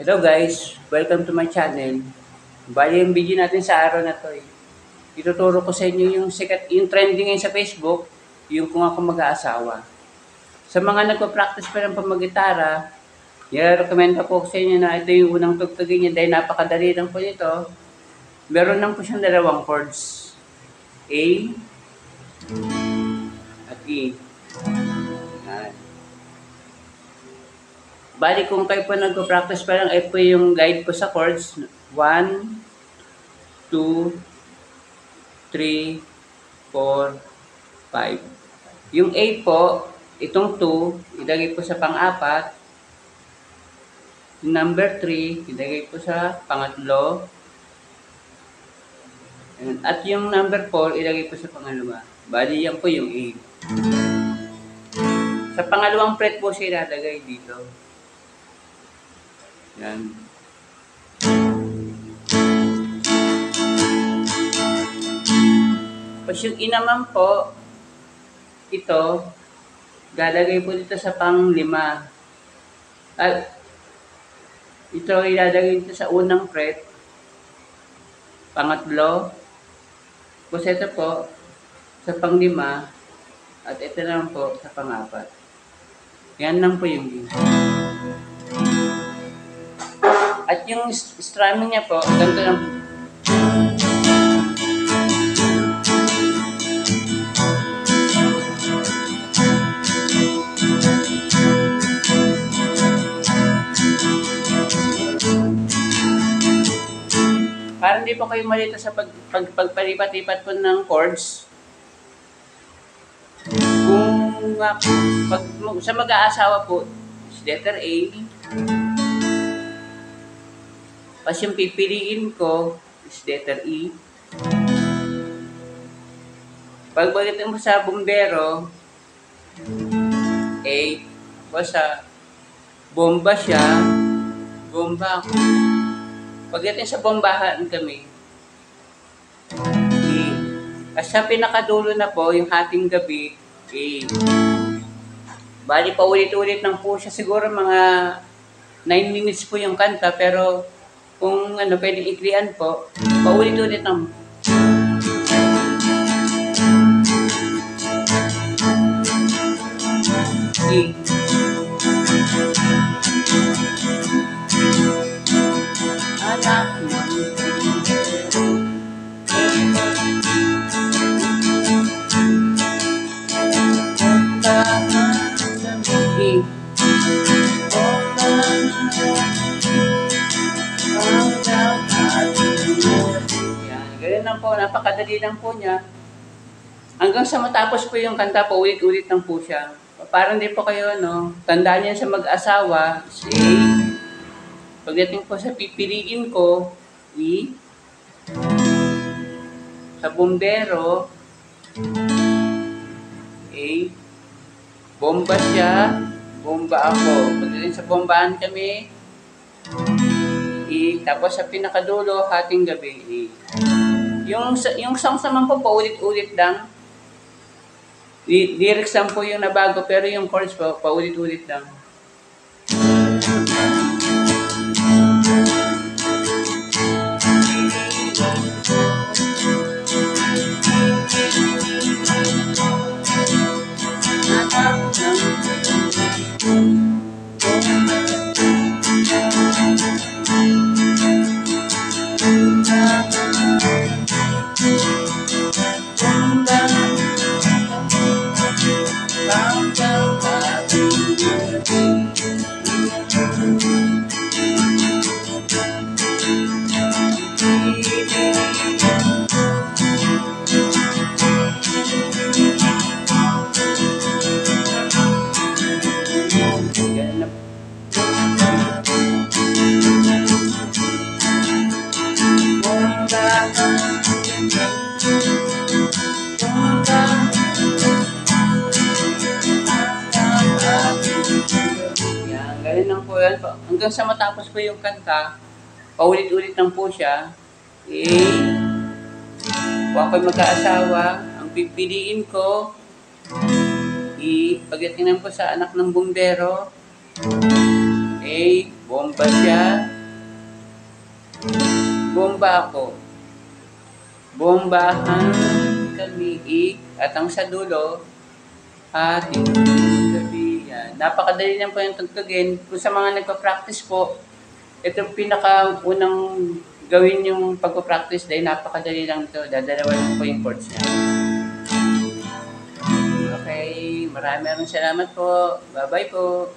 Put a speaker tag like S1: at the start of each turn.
S1: Hello guys, welcome to my channel. Bali yung video natin sa araw na to ituturo ko sa inyo yung yung trending ngayon sa Facebook, yung kung ako mag-aasawa. Sa mga nagpa-practice pa ng pamagitara, i-recommend ko sa inyo na ito yung unang tugtugin niya dahil napakadali lang po nito. Meron lang po siyang dalawang chords. A at E. Yan. Bali kung kayo po nagpa-practice pa lang, ito yung guide ko sa chords. 1, 2, 3, 4, 5. Yung A po, itong 2, ilagay po sa pang-apat. Yung number 3, ilagay po sa pangatlo. At yung number 4, ilagay po sa pangalawa. Bali, yan po yung A. Sa pangalawang fret po siya ilalagay dito. Yan. Tapos yung E naman po, ito, galagay po dito sa pang-5. At ito ilalagay dito sa unang fret, pangatlo, tapos ito po, sa pang-5, at ito naman po sa pang-4. Yan lang po yung E. At yung strumming niya po, ganito lang. Para hindi po kayo malito sa pagpalipat-lipat po ng chords. Kung sa mag-aasawa po, is letter A. Tapos yung pipiliin ko is letter E. Pagbagitin mo sa bumbero, A. Basta bomba siya, bomba ako. Pagdating sa bombahan kami, E. At sa pinakadulo na po, yung hating gabi, A. Bali pa ulit-ulit lang po siya. Siguro mga 9 minutes po yung kanta, pero kung pwedeng iklian po, paulit-ulit lang. E. Anak ng E. Ganyan lang po, napakadali lang po niya. Hanggang sa matapos po yung kanta, paulit-ulit lang po siya. Parang hindi po kayo, tandaan niya sa mag-asawa, si A. Pagdating po sa pipiliin ko, E. Sa bumbero, A. Bomba siya, bomba ako. Pagdating sa bombahan kami, E. Tapos sa pinakadulo, hating gabi, E. Yung songs naman po, paulit-ulit lang. Lyrics lang po yung nabago, pero yung chords po, paulit-ulit lang. Ganun lang po yan. Hanggang sa matapos po yung kanta, paulit-ulit lang po siya. Kung ako'y mag-aasawa, ang pipiliin ko, pagdating po sa anak ng bumbero, bomba siya, pa ako. Bombahan kami at ang sa dulo, ating gabi yan. Napakadali lang po yung tugtugin. Kung sa mga nagpa-practice po, ito pinaka-unang gawin yung pagpa-practice dahil napakadali lang ito. Dadalawa lang po yung chords niya. Okay, maraming salamat po. Bye-bye po.